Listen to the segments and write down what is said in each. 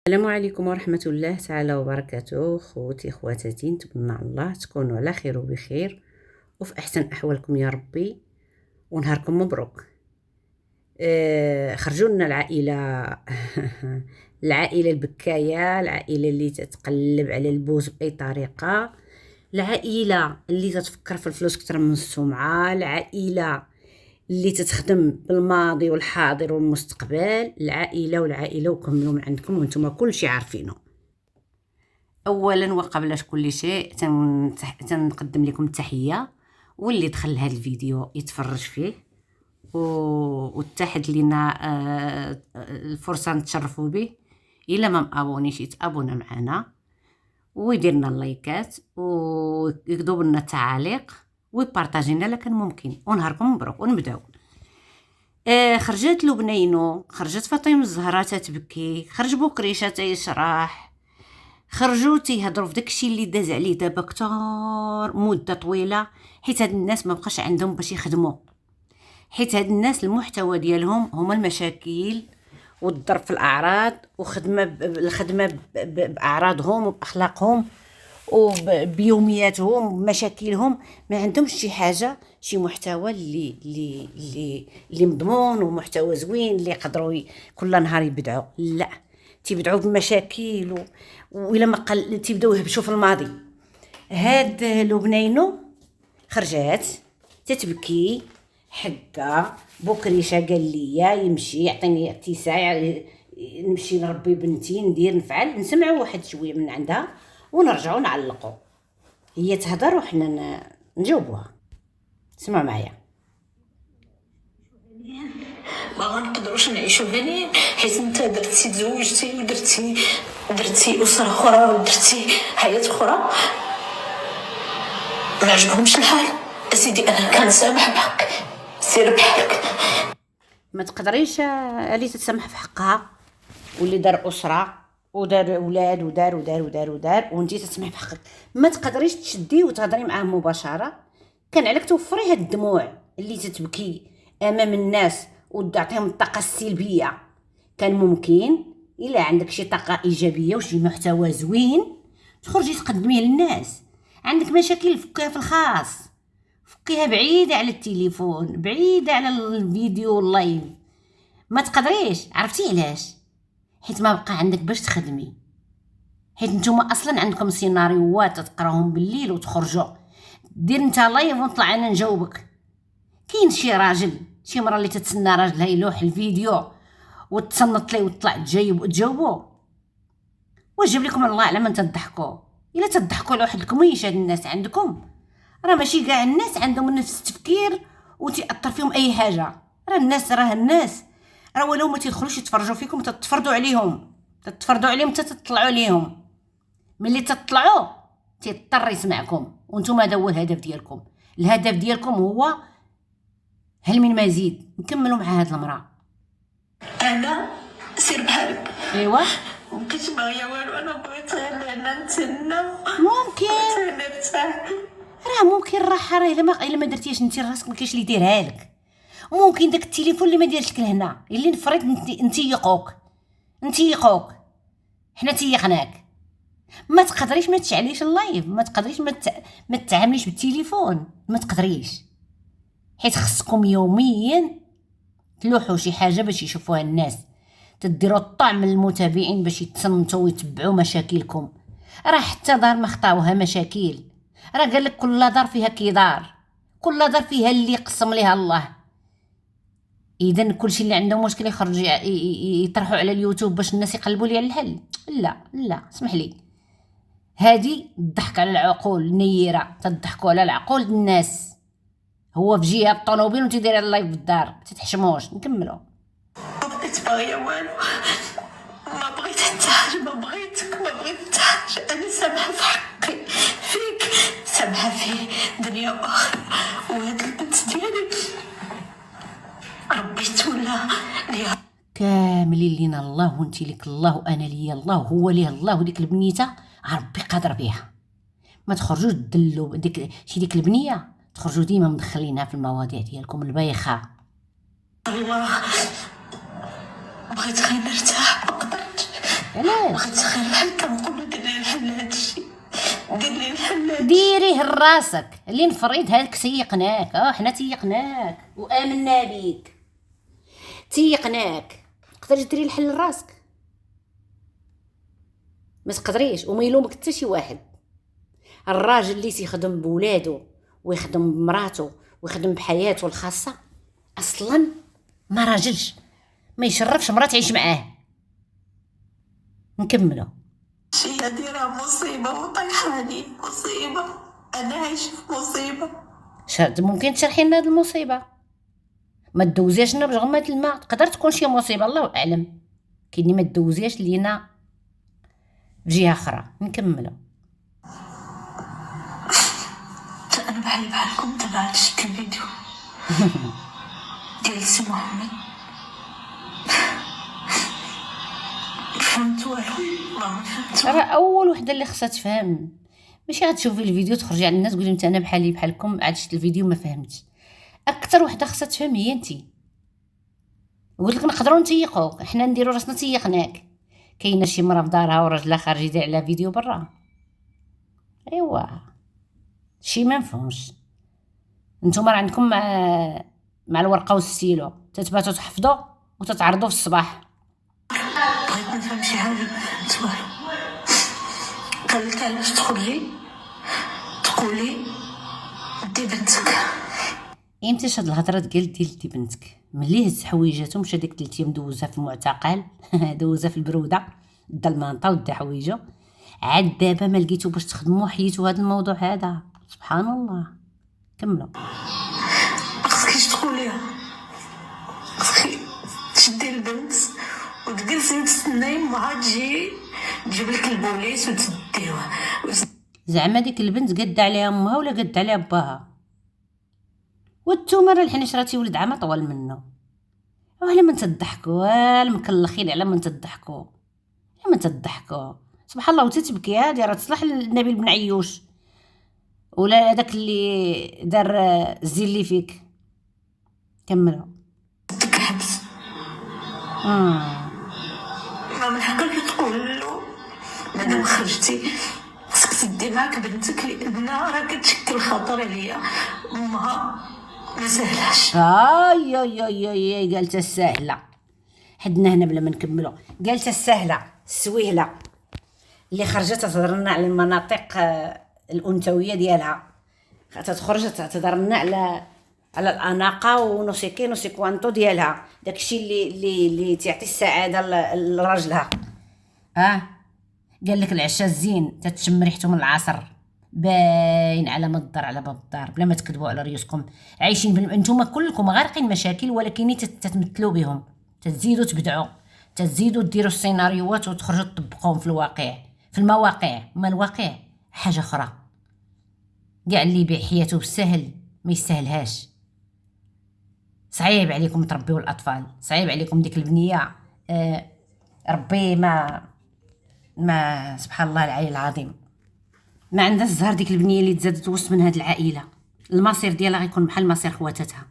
السلام عليكم ورحمة الله تعالى وبركاته. خوتي خواتاتي، نتمنى الله تكونوا على خير وبخير وفي أحسن أحوالكم يا ربي، ونهاركم مبروك. خرجوا لنا العائلة العائلة البكاية، العائلة اللي تتقلب على البوز بأي طريقة، العائلة اللي تتفكر في الفلوس كتر من السمعة، العائلة اللي تتخدم بالماضي والحاضر والمستقبل، العائلة وكملوا من عندكم وانتم كل شيء عارفينه. اولا وقبل كل شيء تنقدم لكم التحيه، واللي دخل هذا الفيديو يتفرج فيه وتحت لنا الفرصه نتشرفوا به. الا ما مابونيش يتابونا معنا ويدير لنا اللايكات ويكتب لنا التعاليق ويبارطاجينا لك ممكن. ونهاركم مبروك. ونبداو. خرجت لبنينو، خرجت فاطمه الزهراء تتبكي، خرج بكريشه تيشرح، خرجوا تيهضروا في داكشي اللي داز عليه دابا كتار مده طويله، حيت هاد الناس ما بقاش عندهم باش يخدموا، حيت هاد الناس المحتوى ديالهم هما المشاكل والضرب في الاعراض الخدمه باعراضهم وباخلاقهم وبيومياتهم ومشاكلهم. ما عندهمش شي حاجه، شي محتوى اللي مضمون ومحتوى زوين اللي يقدروا كل نهار يبدعوا. لا، تيبدعوا بمشاكل وإلا ما قل تيبداو يهبشوا في الماضي. هاد لبنينو خرجات تتبكي حكا بكريشه قال لي يمشي يعطيني اتساع، نمشي نربي بنتي ندير نفعل، نسمعوا واحد شويه من عندها ونرجعوا نعلقوا. هي تهضر وحنا نجاوبوها. اسمعوا معايا. ما غنقدروش نعيشوا هانيين حيت انت درتي تزوجتي ودرتي اسره اخرى ودرتي حياه اخرى. ما عجبهمش الحال اسيدي، انا كنسامح بحقك، سير بحالك. ما تقدريش اللي تتسامح في حقها، واللي دار اسره ودار اولاد ودار وانتي تسمح في حقك. ما تقدريش تشدي وتهضري معاه مباشره. كان عليك توفري هاد الدموع اللي تتبكي امام الناس وتعطيهم الطاقه السلبيه. كان ممكن الا عندك شي طاقه ايجابيه وشي محتوى زوين تخرجي تقدميه للناس. عندك مشاكل فكيها في الخاص، فكيها بعيده على التليفون، بعيده على الفيديو واللايف. ما تقدريش. عرفتي علاش؟ حيت ما بقى عندك باش تخدمي، حيت نتوما اصلا عندكم سيناريوهات تقراهم بالليل وتخرجوا. دير انت لايف ونطلع انا نجاوبك. كاين شي راجل، شي مرة اللي تتسنى راجلها يلوح الفيديو وتصنت ليه وتطلع تجاوبوا؟ واش جاب لكم الله على من تضحكوا؟ الا تضحكوا على واحد الكميش هاد الناس عندكم، راه ماشي كاع الناس عندهم نفس التفكير وتاثر فيهم اي حاجه. راه الناس ولو ما تيدخلوش يتفرجوا فيكم تتفرضوا عليهم حتى تطلعوا عليهم. ملي تطلعوا تيضطر يسمعكم، وانتم هذا هو الهدف ديالكم. الهدف ديالكم هو هل من مزيد. نكملوا مع هاد المراه. انا سير بحالك. ايوا مبقيتش باغيه والو، انا بغيت غير انا نتسنى، ممكن نرتاح. راه ممكن الراحه، راه الا ما درتيش انت راسك ما كاينش اللي يديرها لك. ممكن داك التليفون اللي ما ديرش لك لهنا اللي نفرض نتيقوك حنا تيقناك. ما تقدريش ما تشعليش اللايف، ما تقدريش ما تتعامليش بالتليفون، ما تقدريش، حيت خصكم يوميا تلوحوا شي حاجه باش يشوفوها الناس، تديروا الطعم للمتابعين باش يتصنتوا ويتبعوا مشاكلكم. راه حتى دار ما خطاوها مشاكل، راه قال لك كل دار فيها كيدار، كل دار فيها اللي قسم ليها الله. اذا كلشي اللي عنده مشكل يخرج يطرحوا على اليوتيوب باش الناس يقلبوا لي على الحل؟ لا اسمح لي. هذه تضحك على العقول النيره، تضحكوا على العقول الناس. هو في جهه الطوموبيل وانت دايره اللايف في الدار، ما تتحشموش. نكملوا. ما بقيت باغيه والو، ما بغيت حتى حاجه، ما بغيت حتى حاجه. انا سامحه في حقي فيك، سامحه في دنيا واخره. وهاد البنت ديالي ربي تولى ليها كاملين لينا الله وانت لك الله وانا ليا الله وهو ليه الله. وديك البنيته ربي قادر بها. ما تخرجوش تدلوا ديك البنيه، تخرجوا ديما مدخلينها في المواضيع ديالكم البايخه. الله. بغيت غير نرتاح، ما قدرتش. علاش بغيت غير الحل، كنقول له دير لي الحل هادشي، دير لي الحل هادشي. ديريه لراسك اللي نفرض هاك تيقناك. حنا تيقناك وامنا بيك، تيقناك. تقدري ديري الحل لراسك؟ ما تقدريش. وما يلومك حتى شي واحد. الراجل اللي تيخدم بولادو ويخدم بمراته ويخدم بحياته الخاصه اصلا ما راجلش، ما يشرفش مرا تعيش معاه. نكملوا. شي هادي راه مصيبة وطيحاني، مصيبة، أنا عايشة في مصيبة. ممكن تشرحي لنا هاد المصيبه؟ ما تدوزياش لنا بغمة الماء. تقدر تكون شي مصيبه الله اعلم، كاين اللي ما تدوزياش لينا بجهه اخرى. نكملوا. أنا بحالكم تبعت شفت الفيديو ديال سي محمد، فهمت والو، ما فهمت. راه اول وحده اللي خصها تفهم، ماشي غتشوفي الفيديو تخرجي على الناس تقولي انا بحالكم عاد شفت الفيديو ما فهمتش. اكثر وحده خصها تفهم هي انتي. قلت لك نقدروا نتيقوك، حنا نديروا راسنا تيقناك. كاينه شي مرا في دارها وراجلها خارج يدير على فيديو برا. ايوا شي ما نفهمش. نتوما راه عندكم مع الورقه والستيلو تتباتوا تحفظوا وتتعرضوا في الصباح. بغيت نفهم شي حاجة، ما فهمت والو. قال لك علاش تقولي دي بنتك. امتى هاد الهضره تقال ديال دي بنتك؟ ملي هز حويجاتو مشى ديك 3 ايام دوزها في المعتقل دوزها في البروده، دا المانطا ودا حويجو. عاد دابا ما لقيتو باش تخدموا حيتو هذا الموضوع هذا. سبحان الله. كملوا. خصكيش تقوليها، خصكي تشدي البنت وتجلسي وتستناي امها تجي تجيب لك البوليس وتديوها. زعما ديك البنت قد عليها امها ولا قد عليها باها؟ وانتوما راه الحنيش راه تيولد عام طول منه. وعلى من تضحكوا المكلخين، على من تضحكوا، على من تضحكوا. سبحان الله. وتتبكي هادي راه تصلح لنبيل بن عيوش ولا هذاك اللي دار الزين اللي فيك. كملوا. ديك الحبس ما من حقك تقول له مادام خرجتي خصك تدي معاك بنتك لانها راه كتشكل خطر عليا، امها ما سهلاش. اي قالت السهله. حدنا هنا بلا ما نكملوا. قالت السهله السويهله اللي خرجت تهضر لنا على المناطق الانثويه ديالها، تخرج تهضر لنا على الاناقه ونوسيكي نوسيكوانتو ديالها، داكشي اللي تعطي السعاده لراجلها. قال لك العشاء الزين تتشم ريحته من العصر، باين على ما الدار على باب الدار. بلا ما تكذبوا على ريوسكم. عايشين انتم كلكم غارقين مشاكل، ولكن تتمثلوا بهم، تزيدوا تبدعوا، تزيدوا ديروا السيناريوهات وتخرجوا تطبقوهم في الواقع، في المواقع. ما الواقع حاجه اخرى. كاع اللي يبيع حياته بالسهل ما يستاهلهاش. صعيب عليكم تربيوا الاطفال، صعيب عليكم. ديك البنيه ربي ما سبحان الله العلي العظيم ما عندها الزهر. ديك البنيه اللي تزادت وسط من هاد العائله، المصير ديالها غيكون بحال مصير خواتاتها.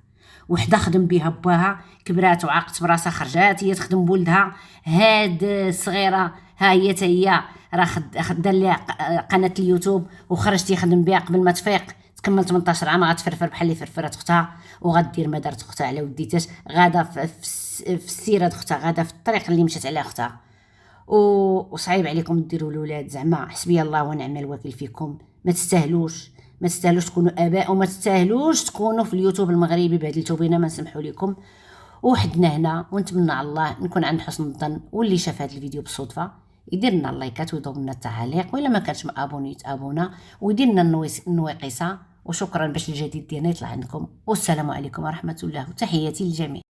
وحده خدم بها باها، كبرات وعاقت براسها، خرجات هي تخدم بولدها. هاد الصغيره ها هي حتى هي راه خدام ليها قناه اليوتيوب وخرجت يخدم بها قبل ما تفيق. تكمل 18 عام غتفرفر بحال اللي فرفرات اختها، وغدير ما دارت اختها على وديتاش. غادا في السيره اختها، غادا في الطريق اللي مشات عليها اختها. وصعيب عليكم ديروا الاولاد. زعما حسبي الله ونعم الوكيل فيكم. ما تستاهلوش تكونوا اباء، وما تستاهلوش تكونوا في اليوتيوب المغربي. بهدلتوا بينا ما نسمحوا لكم. وحدنا هنا ونتمنى على الله نكون عند حسن الظن. واللي شاف هذا الفيديو بالصدفه يدير لنا اللايكات ويضرب لنا التعاليق، وإلا ما كانش مابوني يتابونا ويدير لنا النويقيسه. وشكرا باش الجديد ديالنا يطلع عندكم. والسلام عليكم ورحمه الله وتحياتي للجميع.